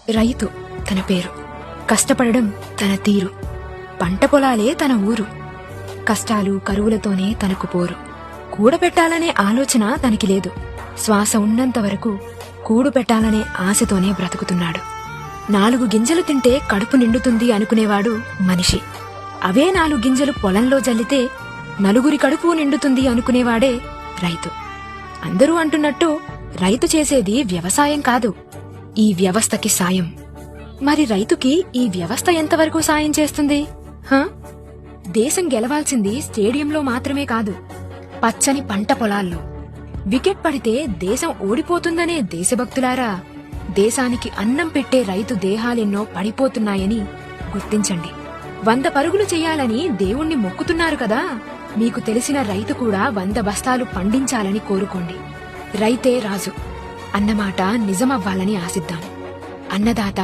రైతు తన పేరు, కష్టపడడం తన తీరు, పంట పొలాలే తన ఊరు, కష్టాలు కరువులతోనే తనకు పోరు. కూడబెట్టాలనే ఆలోచన తనకి లేదు, శ్వాస ఉన్నంత వరకు కూడు పెట్టాలనే ఆశతోనే బ్రతుకుతున్నాడు. 4 గింజలు తింటే కడుపు నిండుతుంది అనుకునేవాడు మనిషి. అవే 4 గింజలు పొలంలో జల్లితే నలుగురి కడుపు నిండుతుంది అనుకునేవాడే రైతు. అందరూ అంటున్నట్టు రైతు చేసేది వ్యవసాయం కాదు, ఈ వ్యవస్థకి సాయం. మరి రైతుకి ఈ వ్యవస్థ ఎంతవరకు సాయం చేస్తుంది? దేశం గెలవాల్సింది స్టేడియంలో మాత్రమే కాదు, పచ్చని పంట పొలాల్లో. వికెట్ పడితే దేశం ఓడిపోతుందనే దేశభక్తులారా, దేశానికి అన్నం పెట్టే రైతు దేహాలెన్నో పడిపోతున్నాయని గుర్తించండి. 100 పరుగులు చెయ్యాలని దేవుణ్ణి మొక్కుతున్నారు కదా, మీకు తెలిసిన రైతు కూడా 100 బస్తాలు పండించాలని కోరుకోండి. రైతే రాజు అన్నమాట నిజమవ్వాలని ఆశిద్దాం. అన్నదాత